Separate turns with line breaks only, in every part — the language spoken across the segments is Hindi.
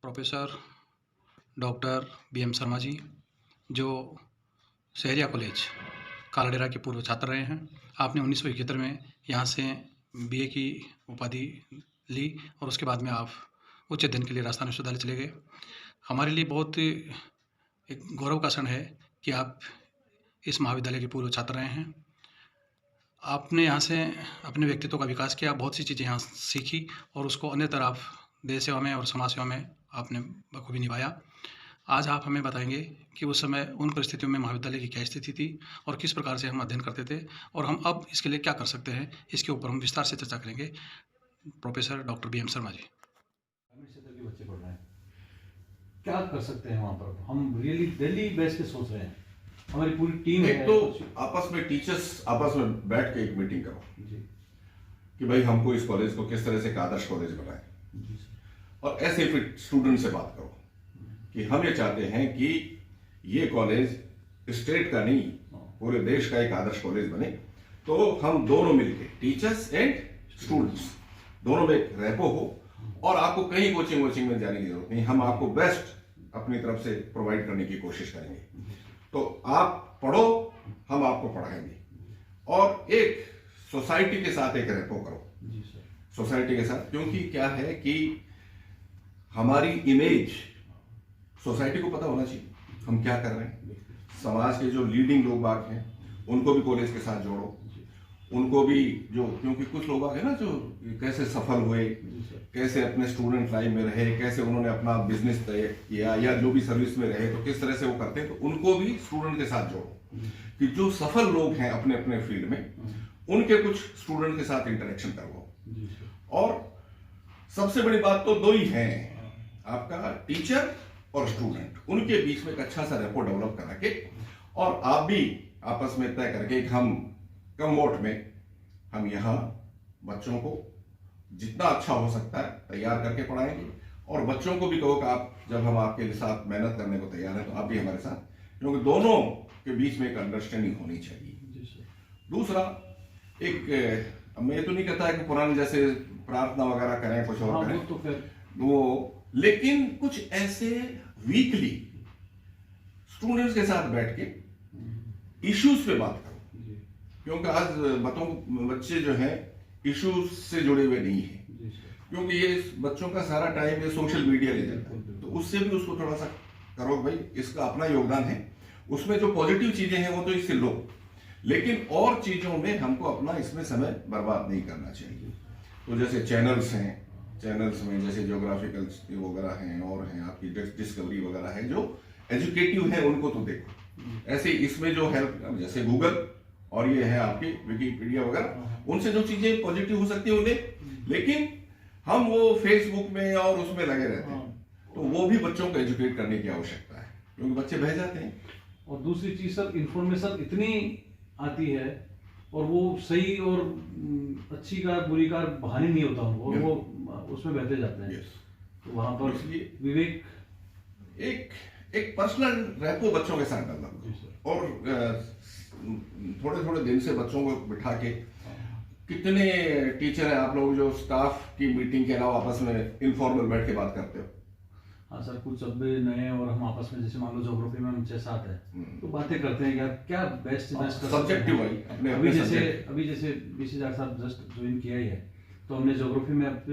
प्रोफेसर डॉक्टर बी.एम. शर्मा जी, जो शहरिया कॉलेज कालाडेरा के पूर्व छात्र रहे हैं। आपने 1971 में यहाँ से बीए की उपाधि ली और उसके बाद में आप उच्च अध्ययन के लिए राजस्थान विश्वविद्यालय चले गए। हमारे लिए बहुत एक गौरव का क्षण है कि आप इस महाविद्यालय के पूर्व छात्र रहे हैं। आपने यहाँ से अपने व्यक्तित्व का विकास किया, बहुत सी चीज़ें यहाँ सीखी और उसको अन्य तरफ देश सेवा में और समाज सेवा में आपने बखूबी निभाया। आज आप हमें बताएंगे कि उस समय उन परिस्थितियों में महाविद्यालय की क्या स्थिति थी और किस प्रकार से हम अध्ययन करते थे और हम अब इसके लिए क्या कर सकते हैं, इसके ऊपर हम विस्तार से चर्चा करेंगे। प्रोफेसर डॉक्टर बी.एम. शर्मा जी।
ग्रामीण क्षेत्र के बच्चे पढ़ रहे हैं, क्या कर सकते हैं वहाँ पर? हम रियली दिल्ली बेस पे सोच रहे हैं, हमारी पूरी टीम है।
एक तो आपस में टीचर्स आपस में बैठ के एक मीटिंग करो
जी
कि भाई हमको इस कॉलेज को किस तरह से एक आदर्श कॉलेज बनाए,
जी सर।
और ऐसे फिर स्टूडेंट से बात करो कि हम ये चाहते हैं कि ये कॉलेज स्टेट का नहीं पूरे देश का एक आदर्श कॉलेज बने। तो हम दोनों मिलके टीचर्स एंड स्टूडेंट्स दोनों में एक रैपो हो और आपको कहीं कोचिंग में जाने की जरूरत नहीं, हम आपको बेस्ट अपनी तरफ से प्रोवाइड करने की कोशिश करेंगे। तो आप पढ़ो, हम आपको पढ़ाएंगे और एक सोसाइटी के साथ एक रैपो करो
जी सर।
सोसाइटी के साथ, क्योंकि क्या है कि हमारी इमेज सोसाइटी को पता होना चाहिए हम क्या कर रहे हैं। समाज के जो लीडिंग लोग बाग हैं उनको भी कॉलेज के साथ जोड़ो, उनको भी जो, क्योंकि कुछ लोग बाग है ना जो कैसे सफल हुए, कैसे अपने स्टूडेंट लाइफ में रहे, कैसे उन्होंने अपना बिजनेस तय किया या जो भी सर्विस में रहे तो किस तरह से वो करते हैं, तो उनको भी स्टूडेंट के साथ जोड़ो कि जो सफल लोग हैं अपने अपने फील्ड में उनके कुछ स्टूडेंट के साथ इंटरेक्शन करवाओ। और सबसे बड़ी बात तो दो ही है, आपका टीचर और स्टूडेंट, उनके बीच में एक अच्छा सा रेपो डेवलप करा के और आप भी आपस में तय करके हम कम वोट में हम यहाँ बच्चों को जितना अच्छा हो सकता है तैयार करके पढ़ाएंगे और बच्चों को भी कहो कि आप जब हम आपके साथ मेहनत करने को तैयार हैं तो आप भी हमारे साथ, क्योंकि दोनों के बीच में एक अंडरस्टैंडिंग होनी चाहिए। दूसरा, एक मैं ये तो नहीं कहता है कि पुराने जैसे प्रार्थना वगैरह करें, कुछ और करें,
तो फिर
वो, लेकिन कुछ ऐसे वीकली स्टूडेंट्स के साथ बैठ के इश्यूज पे बात करो, क्योंकि आज बच्चे जो हैं इश्यूज से जुड़े हुए नहीं हैं, क्योंकि ये बच्चों का सारा टाइम ये सोशल मीडिया ले जाता है। तो उससे भी उसको थोड़ा सा करो भाई, इसका अपना योगदान है, उसमें जो पॉजिटिव चीजें हैं वो तो इससे लो, लेकिन और चीजों में हमको अपना इसमें समय बर्बाद नहीं करना चाहिए। तो जैसे चैनल्स हैं, चैनल्स में जैसे ज्योग्राफिकल वगैरह हैं और हैं आपकी डिस्कवरी वगैरह है जो एजुकेटिव है, उनको तो देखो। ऐसे इसमें जो हेल्प जैसे गूगल और ये है आपकी विकिपीडिया वगैरह, उनसे जो चीजें पॉजिटिव हो सकती है उन्हें, लेकिन हम वो फेसबुक में और उसमें लगे रहते हैं, तो वो भी बच्चों को एजुकेट करने की आवश्यकता है, क्योंकि बच्चे बह जाते हैं।
और दूसरी चीज सर, इंफॉर्मेशन इतनी आती है और वो सही और अच्छी का बुरी का बहाने नहीं होता उनको, और वो उसमें बहते जाते हैं। तो वहां पर
इसलिए
विवेक,
एक पर्सनल रैपो बच्चों के साथ डालना और थोड़े थोड़े दिन से बच्चों को बिठा के, कितने टीचर हैं आप लोग जो स्टाफ की मीटिंग के अलावा आपस में इनफॉर्मल बैठ के बात करते हो?
हाँ सर, कुछ अब नए और हम आपस में जैसे मान लो ज्योग्राफी में हम 6-7 है तो बातें करते हैं यार क्या बेस्ट
सब्जेक्टिव है अपने
अभी जैसे बीसी साहब जस्ट ज्वाइन किया ही है, तो हमने ज्योग्राफी में अब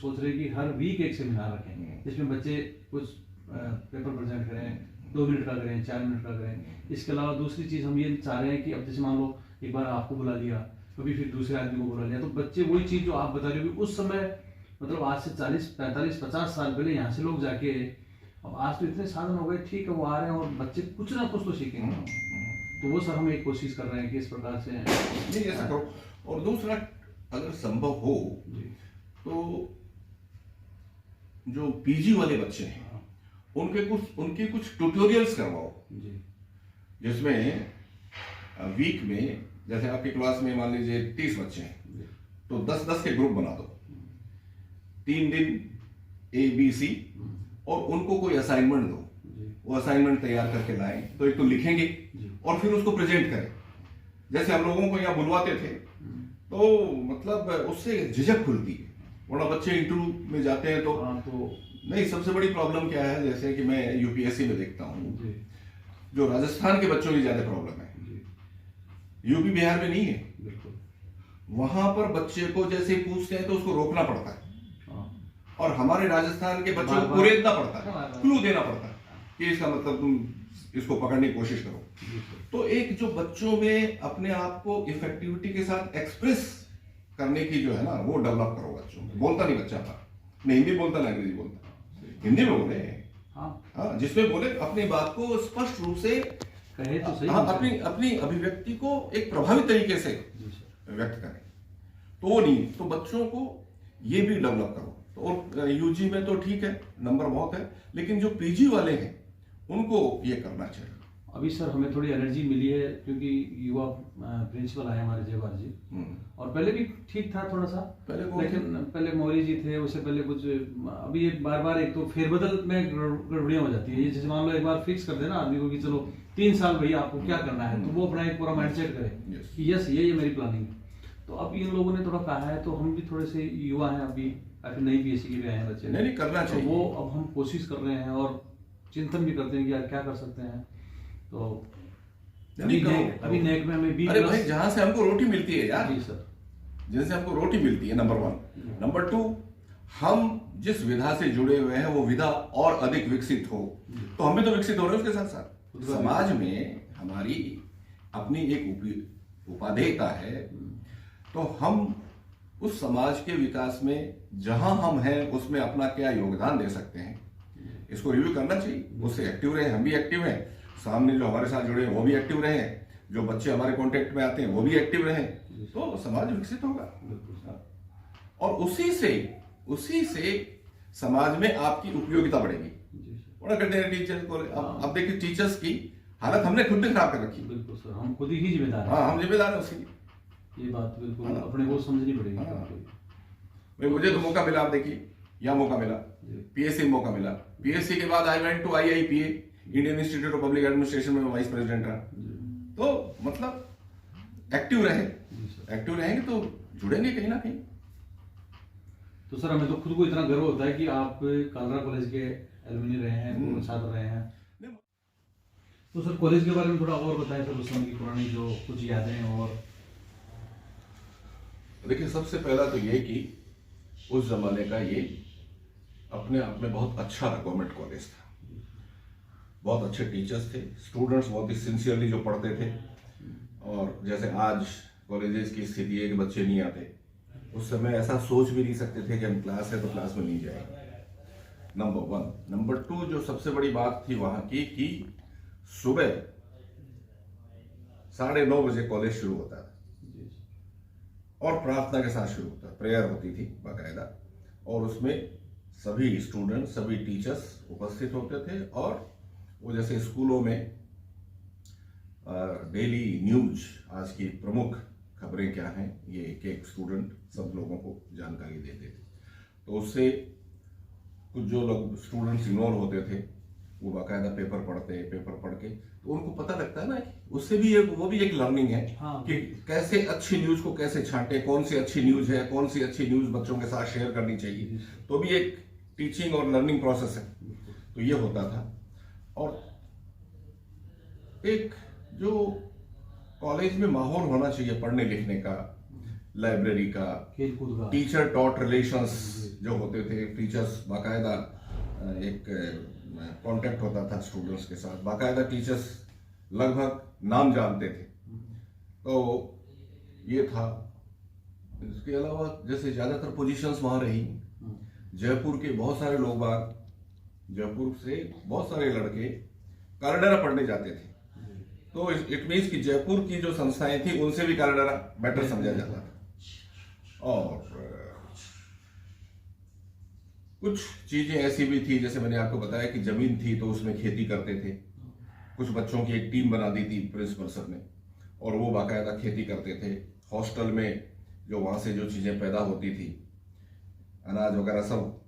सोच रहे कि हर वीक एक सेमिनार रखेंगे जिसमें बच्चे कुछ पेपर प्रेजेंट करें, 2 मिनट का करें, 4 मिनट का करें। इसके अलावा दूसरी चीज हम ये चाह रहे हैं कि अब जैसे मान लो एक बार आपको बुला लिया, कभी फिर दूसरे आदमी को बुला लिया, तो बच्चे वही चीज जो आप बता रहे हो उस समय, मतलब आज से 40, 45, 50 साल पहले यहाँ से लोग जाके, अब आज तो इतने साधन हो गए, ठीक है वो आ रहे हैं और बच्चे कुछ ना कुछ तो सीखेंगे। तो वो सर हम एक कोशिश कर रहे हैं कि इस प्रकार से
नहीं ऐसा करो। और दूसरा, अगर संभव हो तो जो पीजी वाले बच्चे हैं उनके कुछ ट्यूटोरियल्स करवाओ, जिसमें वीक में जैसे आपकी क्लास में मान लीजिए 30 बच्चे हैं तो 10-10 के ग्रुप बना दो, 3 दिन ABC, और उनको कोई असाइनमेंट दो, वो असाइनमेंट तैयार करके लाएं, तो एक तो लिखेंगे और फिर उसको प्रेजेंट करें। जैसे हम लोगों को यहाँ बुलवाते थे तो मतलब उससे झिझक खुलती है, वरना बच्चे इंटरव्यू में जाते हैं तो
हाँ तो
नहीं। सबसे बड़ी प्रॉब्लम क्या है, जैसे कि मैं यूपीएससी में देखता हूँ,
जी
जो राजस्थान के बच्चों की ज्यादा प्रॉब्लम है,
जी
यूपी बिहार में नहीं है।
बिल्कुल।
वहां पर बच्चे को जैसे ही पूछते हैं तो उसको रोकना पड़ता है,
हाँ
और हमारे राजस्थान के बच्चों को
बार-बार-
कुरेदना पड़ता है,
बार-बार-
क्लू देना पड़ता है कि इसका मतलब तुम इसको पकड़ने की कोशिश करो।
जी सर।
तो एक जो बच्चों में अपने आप को इफेक्टिविटी के साथ एक्सप्रेस करने की जो है ना, वो डेवलप करो बच्चों में। बोलता नहीं बच्चा था, नहीं हिंदी बोलता ना अंग्रेजी बोलता, हिंदी में बोले,
हाँ
हाँ, जिसमें बोले अपनी बात को स्पष्ट रूप से,
कहे तो सही।
हाँ, अपनी अपनी अभिव्यक्ति को एक प्रभावी तरीके से
जी सर।
व्यक्त करें। तो वो नहीं, तो बच्चों को ये भी डेवलप करो। तो और यूजी में तो ठीक है, नंबर बहुत है, लेकिन जो पीजी वाले हैं उनको ये करना चाहिए।
अभी सर हमें थोड़ी एनर्जी मिली है क्योंकि युवा प्रिंसिपल आए हमारे जयवार जी, और पहले भी ठीक था थोड़ा सा, लेकिन पहले मौर्य जी थे, उससे पहले कुछ, अभी ये बार बार एक तो फेरबदल में गड़बड़ियां हो जाती है। ये जैसे मान लो एक बार फिक्स कर देना आदमी को कि चलो 3 साल भैया आपको क्या करना है, तो वो अपना एक पूरा माइंडसेट करे कि यस ये मेरी प्लानिंग है। तो अब इन लोगों ने थोड़ा कहा है, तो हम भी थोड़े से युवा हैं, अभी काफी नई पीएससी के भी आए हैं बच्चे,
नहीं करना
तो
चाहिए।
वो अब हम कोशिश कर रहे हैं और चिंतन भी करते हैं कि यार क्या कर सकते हैं। तो अभी नेक में हमें 20,
अरे भाई जहां से हमको रोटी मिलती है यार,
जी सर,
जिनसे हमको रोटी मिलती है, नंबर 1। नंबर 2, हम जिस विधा से जुड़े हुए हैं वो विधा और अधिक विकसित हो, तो हम भी तो विकसित हो रहे हैं उसके साथ साथ। समाज में हमारी अपनी एक उपादेयता है, तो हम उस समाज के विकास में जहां हम हैं उसमें अपना क्या योगदान दे सकते हैं, इसको रिव्यू करना चाहिए। उससे एक्टिव रहे, हम भी एक्टिव हैं, सामने जो हमारे साथ जुड़े हैं वो भी एक्टिव रहे, जो बच्चे हमारे कांटेक्ट में आते हैं वो भी एक्टिव रहे, तो समाज विकसित होगा। और उसी से समाज में आपकी उपयोगिता बढ़ेगी। बड़ा कहते हैं टीचर को, अब देखिए टीचर्स की हालत हमने खुद ने खराब कर रखी।
बिल्कुल सर, हम खुद ही जिम्मेदार हैं।
हाँ, हम जिम्मेदार हैं उसकी,
ये बात बिल्कुल अपने को समझनी पड़ेगी।
भाई मुझे तो मौका मिला, आप देखिए यहाँ मौका मिला, पीएससी में मौका मिला, पीएससी के बाद I went to IIPA, Indian institute of public administration में वाइस प्रेसिडेंट रहा। तो मतलब एक्टिव रहेंगे तो जुड़ेंगे कहीं ना कहीं।
तो सर हमें तो खुद को इतना गर्व होता है कि आप कालरा कॉलेज के एलुमनी रहे हैं, पूर्व छात्र रहे हैं। तो सर कॉलेज के बारे में थोड़ा और बताएं सर, उस समय की पुरानी जो कुछ यादें। और
देखिए सबसे पहला तो ये कि उस जमाने का ये अपने आप में बहुत अच्छा गवर्नमेंट कॉलेज था, बहुत अच्छे टीचर्स थे, स्टूडेंट्स बहुत ही सिंसियरली जो पढ़ते थे। और जैसे आज कॉलेजेस की स्थिति है कि बच्चे नहीं आते, उस समय ऐसा सोच भी नहीं सकते थे कि हम क्लास है तो क्लास में नहीं जाएंगे, नंबर 1। नंबर 2, जो सबसे बड़ी बात थी वहां की कि सुबह 9:30 बजे कॉलेज शुरू होता था और प्रार्थना के साथ शुरू होता, प्रेयर होती थी बाकायदा, और उसमें सभी स्टूडेंट, सभी टीचर्स उपस्थित होते थे। और वो जैसे स्कूलों में डेली न्यूज, आज की प्रमुख खबरें क्या हैं, ये एक एक स्टूडेंट सब लोगों को जानकारी देते थे। तो उससे कुछ जो लोग स्टूडेंट्स इन्वॉल्व होते थे वो बाकायदा पेपर पढ़ के, तो उनको पता लगता है ना, उससे भी वो भी एक लर्निंग है।
हाँ,
कि कैसे अच्छी न्यूज को कैसे छांटे, कौन सी अच्छी न्यूज है, कौन सी अच्छी न्यूज बच्चों के साथ शेयर करनी चाहिए, तो भी एक टीचिंग और लर्निंग प्रोसेस है। तो ये होता था। और एक जो कॉलेज में माहौल होना चाहिए पढ़ने लिखने का, लाइब्रेरी का,
खेलकूद का,
टीचर टॉट रिलेशंस जो होते थे, टीचर्स बाकायदा एक कांटेक्ट होता था स्टूडेंट्स के साथ, बाकायदा टीचर्स लगभग नाम जानते थे, तो ये था। इसके अलावा जैसे ज्यादातर पोजीशंस वहां रही, जयपुर के बहुत सारे लोग बाग, जयपुर से बहुत सारे लड़के कालडरा पढ़ने जाते थे, तो इट मीन्स कि जयपुर की जो संस्थाएं थी उनसे भी कालडरा बेटर समझा जाता था। और कुछ चीजें ऐसी भी थी, जैसे मैंने आपको बताया कि जमीन थी तो उसमें खेती करते थे, कुछ बच्चों की एक टीम बना दी थी प्रिंसिपल सर ने, और वो बाकायदा खेती करते थे। हॉस्टल में जो वहां से जो चीजें पैदा होती थी, अनाज वगैरह, सब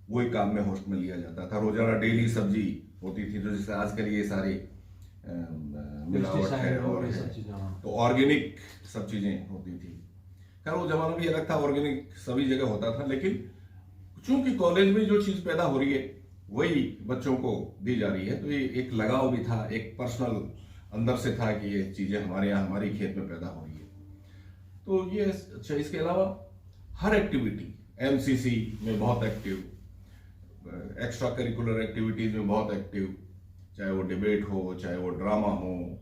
वही काम में हॉस्टल में लिया जाता था। रोजाना डेली सब्जी होती थी, तो जैसे आजकल ये सारी मिलावट है और तो ऑर्गेनिक सब चीजें होती थी। खैर वो जमाना भी अलग था, ऑर्गेनिक सभी जगह होता था, लेकिन चूंकि कॉलेज में जो चीज पैदा हो रही है वही बच्चों को दी जा रही है, तो ये एक लगाव भी था, एक पर्सनल अंदर से था कि ये चीजें हमारे यहाँ हमारी खेत में पैदा हो रही है। तो ये अच्छा, इसके अलावा हर एक्टिविटी, एमसीसी में बहुत एक्टिव, एक्स्ट्रा करिकुलर एक्टिविटीज में बहुत एक्टिव, चाहे वो डिबेट हो, चाहे वो ड्रामा हो,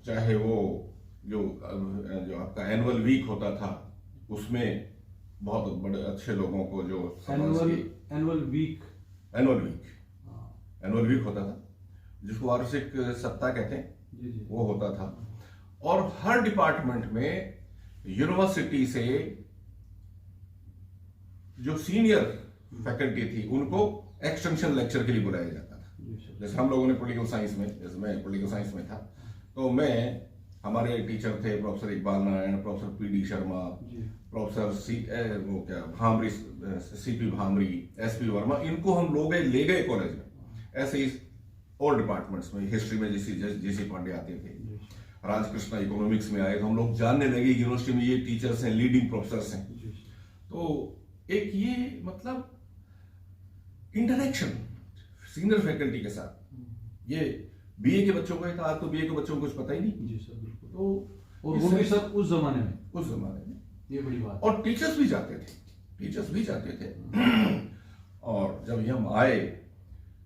चाहे वो जो आपका एनुअल वीक होता था उसमें बहुत बड़े अच्छे लोगों को जो
एनुअल वीक
होता था जिसको वार्षिक सप्ताह कहते हैं,
जी।
वो होता था। और हर डिपार्टमेंट में यूनिवर्सिटी से जो सीनियर फैकल्टी थी उनको एक्सटेंशन लेक्चर के लिए बुलाया जाता था। जैसे हम लोगों ने पॉलिटिकल साइंस में, जैसे मैं पॉलिटिकल साइंस में था, तो हमारे टीचर थे professor Iqbal Narayan, professor PD Sharma, professor bhramari, CP bhramari, SP Verma, इनको हम लोग ले गए कॉलेज में। ऐसे ही और डिपार्टमेंट्स में, हिस्ट्री में जीसी पांडे आते थे, राजकृष्णा इकोनॉमिक्स में आए, तो हम लोग जानने लगे यूनिवर्सिटी में ये टीचर्स हैं, लीडिंग प्रोफेसर्स हैं। तो एक ये मतलब इंटरेक्शन सीनियर फैकल्टी के साथ, ये बीए के बच्चों का था, आज तो बीए के बच्चों को कुछ पता ही नहीं।
जी सर, बिल्कुल।
तो
और वो भी सर उस जमाने में
ये
बड़ी बात।
और टीचर्स भी जाते थे और जब हम आए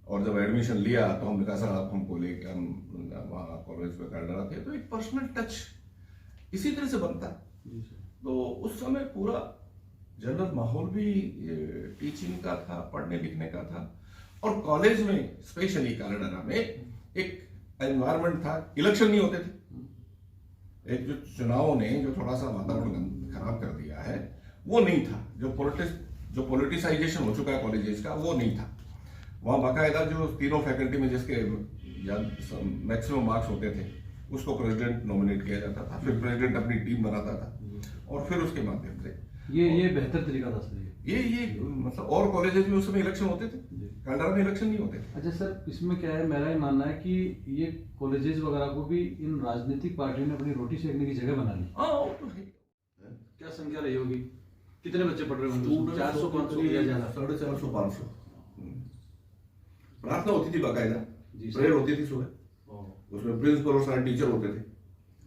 और जब एडमिशन लिया तो हमने कहा सर आप हमको लेके, हम वहाँ कॉलेज में कर रहे थे, तो एक पर्सनल टच इसी तरह से बनता है। तो उस समय पूरा जनरल माहौल भी टीचिंग का था, पढ़ने लिखने का था। और कॉलेज में स्पेशली कालाडाना में एक एनवायरनमेंट था, इलेक्शन नहीं होते थे। एक जो चुनाव ने जो थोड़ा सा वातावरण खराब कर दिया है वो नहीं था, जो पॉलिटिसाइजेशन हो चुका है कॉलेजेस का वो नहीं था। वहाँ बाकायदा जो तीनों फैकल्टी में जिसके मैक्सिमम मार्क्स होते थे उसको प्रेसिडेंट नॉमिनेट किया जाता था, फिर प्रेसिडेंट अपनी टीम बनाता था और फिर उसके माध्यम से
ये बेहतर तरीका था सर।
ये मतलब और कॉलेजेस में उस समय इलेक्शन होते थे, कालाडाना में इलेक्शन नहीं होते थे।
अच्छा सर, इसमें क्या है, मेरा ही मानना है कि ये कॉलेजेस वगैरह को भी इन राजनीतिक पार्टियों ने अपनी रोटी सेकने की जगह बना ली।
वो तो है।
क्या संख्या रही होगी, कितने बच्चे पढ़ रहे होंगे? 400 500 या ज्यादा?
450 500। प्रार्थना होती थी बाकायदा, प्रेयर होती थी सुबह, उसमें प्रिंसिपल और सारे टीचर होते थे।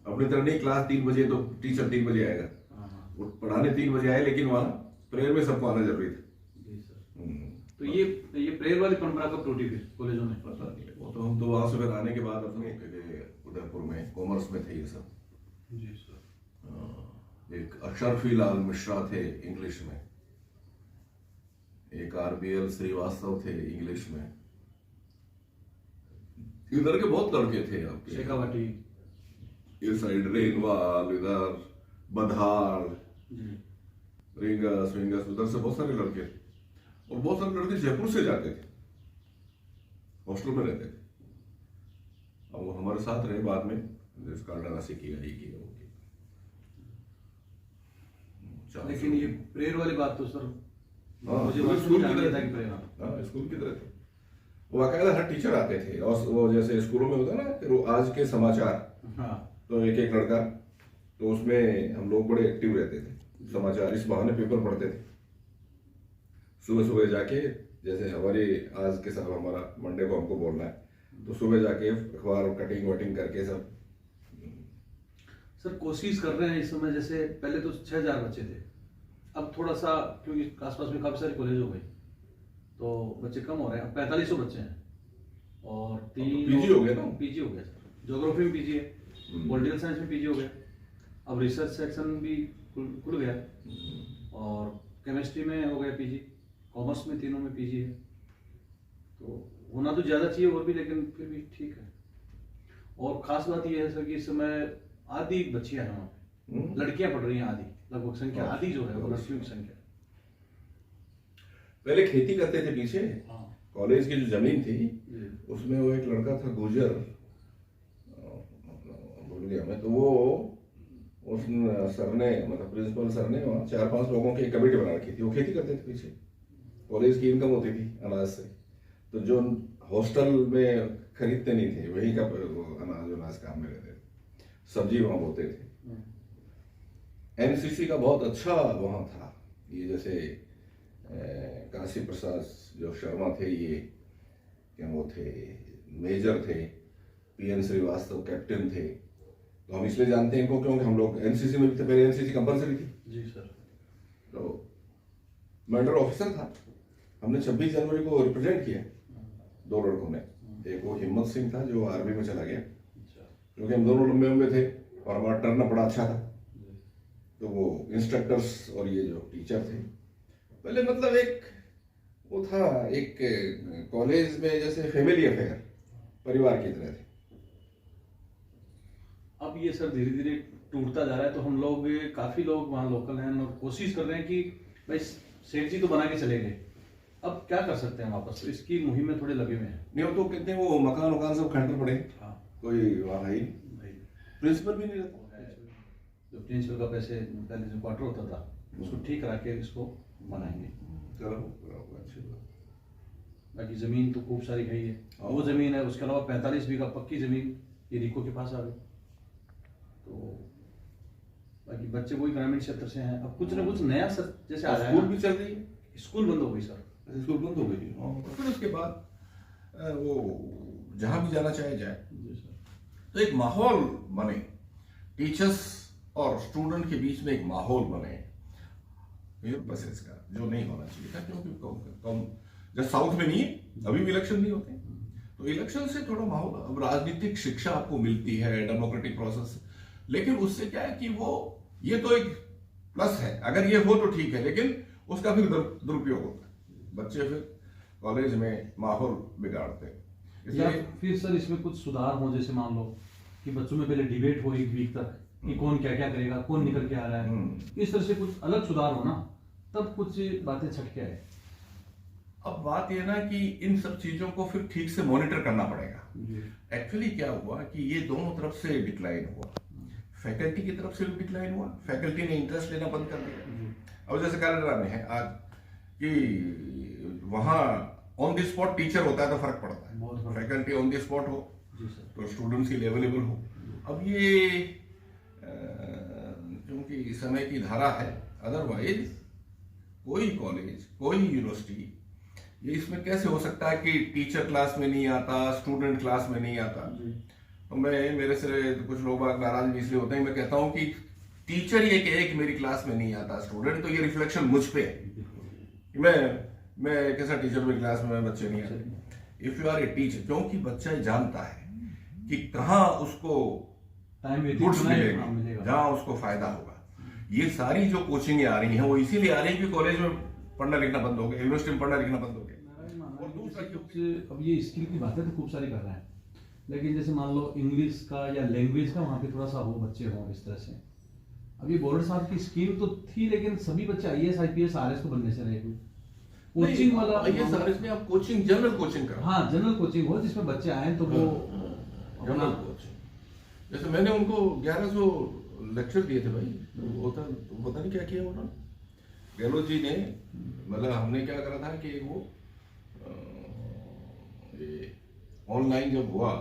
अपनी तरह नहीं क्लास 3 बजे तो टीचर 3 बजे आएगा, वो पढ़ाने 3 बजे आए, लेकिन वहाँ प्रेयर में सबको आना जरूरी था।
तो ये प्रेयर वाली परंपरा कब टूटी फिर कॉलेजों में?
पता नहीं, वो तो हम तो वहां से फिर आने के बाद अपने उदयपुर में कॉमर्स में थे ये सब।
जी सर।
एक अशरफी लाल मिश्रा थे इंग्लिश में, एक RBL श्रीवास्तव थे इंग्लिश में, इधर के बहुत लड़के थे आपके,
शेखावाटी,
इस साइड रेनवाल, इधर बधार, रिंगस विंगस, उधर से बहुत सारे लड़के थे। और बहुत सारे लड़के जयपुर से जाते थे, हॉस्टल में रहते थे। अब वो हमारे साथ रहे बाद में, कालाडाना से किया ही किया।
लेकिन ये प्रेयर वाली बात तो सर मुझे
स्कूल की
जानना था
तरह
कि प्रेयर।
हाँ, स्कूल की तरह थे। वो बाकायदा हर टीचर आते थे, और वो जैसे स्कूलों में होता है ना कि वो आज के समाचार, तो एक एक लड़का, तो उसमें हम लोग बड़े एक्टिव रहते थे, समाचार इस बहाने पेपर पढ़ते थे सुबह सुबह जाके। जैसे हमारे आज के साथ हमारा मंडे को हमको बोलना है, तो सुबह जाके अखबार कटिंग वटिंग करके सब।
सर कोशिश कर रहे हैं इस समय, जैसे पहले तो 6000 बच्चे थे, अब थोड़ा सा क्योंकि आसपास में काफी सारे कॉलेज हो गए तो बच्चे कम हो रहे हैं। अब 4500 बच्चे हैं और 3
पीजी हो गया ना,
पीजी हो गया सर। ज्योग्राफी में पीजी है, पॉलिटिकल साइंस में पीजी हो गया, अब रिसर्च सेक्शन भी खुल गया, और केमिस्ट्री में हो गया पीजी, कॉमर्स में तीनों में पीजी है। तो होना तो ज़्यादा चाहिए और भी, लेकिन फिर भी ठीक है। और ख़ास बात यह है सर कि इस समय आधी बच्चियां हैं वहाँ पे, लड़कियां पढ़ रही हैं आधी, लगभग संख्या आधी जो है वो लड़कियों की संख्या।
पहले खेती करते थे पीछे, कॉलेज की जो जमीन थी उसमें वो एक लड़का था गुजर, भूल गया मैं, तो वो उस सर ने, मतलब प्रिंसिपल सर ने वहाँ 4-5 लोगों की एक कमेटी बना रखी थी, वो खेती करते थे पीछे। कॉलेज की इनकम होती थी अनाज से, तो जो हॉस्टल में खरीदते नहीं थे वही का अनाज काम में रहते थे, सब्जी वहाँ बोते थे। एनसीसी का बहुत अच्छा वहाँ था, ये जैसे काशी प्रसाद जो शर्मा थे, ये क्या वो थे, मेजर थे, पीएन श्रीवास्तव कैप्टन थे। तो हम इसलिए जानते हैं इनको क्योंकि हम लोग एनसीसी में भी थे, पहले एनसीसी कंपलसरी थी।
जी सर।
तो मेडल ऑफिसर था, हमने 26 जनवरी को रिप्रेजेंट किया 2 लड़कों ने। एक वो हिम्मत सिंह था जो आर्मी में चला गया, क्योंकि हम दोनों लंबे लंबे थे और हमारा टर्न बड़ा अच्छा था। तो वो इंस्ट्रक्टर्स और ये जो टीचर थे, पहले मतलब एक वो था, एक कॉलेज में जैसे फैमिली अफेयर, परिवार की तरह थे।
अब ये सर धीरे धीरे टूटता जा रहा है, तो हम लोग काफी लोग वहाँ लोकल हैं और कोशिश कर रहे हैं कि भाई सेठ जी तो बना के चले गए, अब क्या कर सकते हैं वापस। तो इसकी मुहिम में थोड़े लगे हुए हैं।
नहीं तो कहते हैं वो मकान सब खंडर पड़े,
हाँ
कोई वहाँ है ही, प्रिंसिपल भी नहीं रहता।
जो प्रिंसिपल का पैसे पहले जो क्वार्टर होता था उसको ठीक करा के इसको बनाएंगे।
चलो अच्छी बात।
बाकी जमीन तो खूब सारी गई है, वो जमीन है, उसके अलावा 45 बीघा पक्की जमीन ये रिको के पास आ गई। तो बाकी बच्चे वही ग्रामीण क्षेत्र से हैं, अब कुछ ना कुछ नया सर जैसे आ रहा है।
स्कूल भी चल रही है,
स्कूल बंद हो गई सर।
स्कूल बंद हो गई और फिर उसके बाद वो जहाँ भी जाना चाहे जाए।
जी सर।
तो एक माहौल बने, टीचर्स और स्टूडेंट के बीच में एक माहौल बने, बसेस का जो नहीं होना चाहिए था, क्योंकि कम जब साउथ में नहीं है, अभी भी इलेक्शन नहीं होते, तो इलेक्शन से थोड़ा माहौल, अब राजनीतिक शिक्षा आपको मिलती है, डेमोक्रेटिक प्रोसेस, लेकिन उससे क्या है कि वो ये तो एक प्लस है, अगर ये हो तो ठीक है, लेकिन उसका फिर दुरुपयोग होता है, बच्चे फिर कॉलेज में माहौल बिगाड़ते हैं।
या फिर सर इसमें कुछ सुधार हो, जैसे मान लो कि बच्चों में पहले डिबेट हो 1 वीक तक कि कौन क्या क्या करेगा, कौन निकल के आ रहा है, इस तरह से कुछ अलग सुधार हो ना, तब कुछ बातें छटके आए।
अब बात ये ना कि इन सब चीजों को फिर ठीक से मॉनिटर करना पड़ेगा। एक्चुअली क्या हुआ कि ये दोनों तरफ से डिक्लाइन हुआ, फैकल्टी की तरफ से भी डिक्लाइन हुआ, फैकल्टी ने इंटरेस्ट लेना बंद कर दिया। अब जैसे कालेडरा में है आज कि वहाँ ऑन द स्पॉट टीचर होता है तो फर्क पड़ता है, फैकल्टी ऑन द स्पॉट हो तो स्टूडेंट्स के लिए अवेलेबल हो। अब ये क्योंकि समय की धारा है, अदरवाइज कोई कॉलेज कोई यूनिवर्सिटी ये इसमें कैसे हो सकता है कि टीचर क्लास में नहीं आता, स्टूडेंट क्लास में नहीं आता। तो मैं, मेरे से कुछ लोग नाराज भी इसलिए होते हैं, मैं कहता हूँ कि टीचर ये कहे कि मेरी क्लास में नहीं आता स्टूडेंट, तो ये रिफ्लेक्शन मुझ पे है। मैं कैसा टीचर मेरी क्लास में बच्चे नहीं आते। If you are a teacher, क्योंकि बच्चा जानता है कि कहाँ उसको गुड्स मिलेगा, जहाँ उसको फायदा होगा। ये सारी जो कोचिंग आ रही हैं वो इसीलिए आ रही है कि कॉलेज में पढ़ना लिखना बंद हो गया, यूनिवर्सिटी में पढ़ना लिखना बंद हो गया।
और दूसरा अब ये स्किल की बातें तो खूब सारी कर रहे हैं, लेकिन जैसे मान लो इंग्लिश का या लैंग्वेज का वहाँ पे थोड़ा सा हो, बच्चे हों इस तरह से। अब ये बॉर्डर साहब की स्कीम तो थी, लेकिन सभी बच्चे IAS IPS RS को बनने से रहे। कोचिंग वाला
IAS RS में आप कोचिंग, जनरल कोचिंग करो।
हाँ, जनरल कोचिंग हो जिसमें बच्चे आए तो वो
जनरल कोचिंग। जैसे मैंने उनको 1100 लेक्चर दिए थे भाई, वो तो पता नहीं क्या किया उन्होंने। गहलोत जी ने, मतलब हमने क्या करा था कि वो ऑनलाइन जब हुआ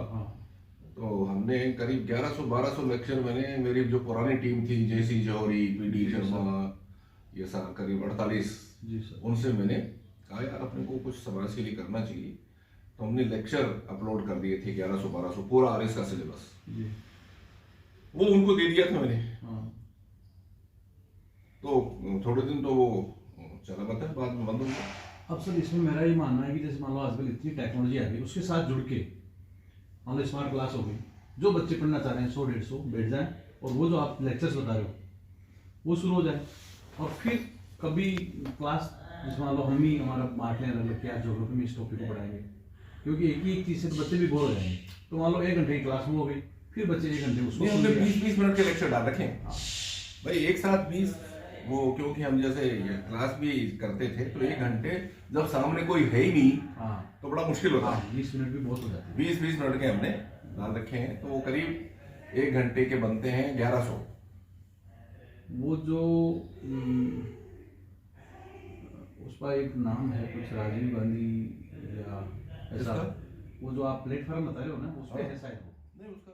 तो हमने करीब 1100-1200 लेक्चर, मैंने मेरी जो पुरानी टीम थी, JC जौहरी, PD शर्मा, ये सब करीब 48, उनसे मैंने कहा यार अपने को कुछ समाज के लिए करना चाहिए, तो हमने लेक्चर अपलोड कर दिए थे 1100-1200 पूरा RS का सिलेबस, वो उनको दे दिया था मैंने। तो थोड़े दिन तो वो चला पता है, बाद में बंद हो गया।
अब सर इसमें मेरा ये मानना है कि जैसे मान लो आजकल इतनी टेक्नोलॉजी आ गई, उसके साथ जुड़ के मान लो स्मार्ट क्लास हो गई, जो बच्चे पढ़ना चाह रहे हैं 100-150 बैठ जाएं, और वो जो आप लेक्चर्स बता रहे हो वो शुरू हो जाए, और फिर कभी क्लास जैसे मान लो हम ही हमारा बांट लें अलग क्या ज्योग्राफी में इस टॉपिक को पढ़ाएंगे, क्योंकि एक ही चीज़ से तो बच्चे भी बोर हो जाएंगे। तो मान लो 1 घंटे की क्लास में हो गई, फिर बच्चे 1 घंटे उसको
20-20 मिनट के लेक्चर डाल रखें भाई, एक साथ 20 वो, क्योंकि हम जैसे क्लास भी करते थे तो 1 घंटे जब सामने कोई है ही नहीं तो बड़ा मुश्किल होता है।
20 मिनट भी बहुत हो जाते हैं।
20-20 मिनट के हमने डाल रखे हैं, तो वो करीब 1 घंटे के बनते हैं 1100।
वो जो उसका एक नाम है कुछ, राजीव गांधी या ऐसा, वो जो आप प्लेटफॉर्म बता रहे हो ना, उस पर है शायद।
नहीं उसका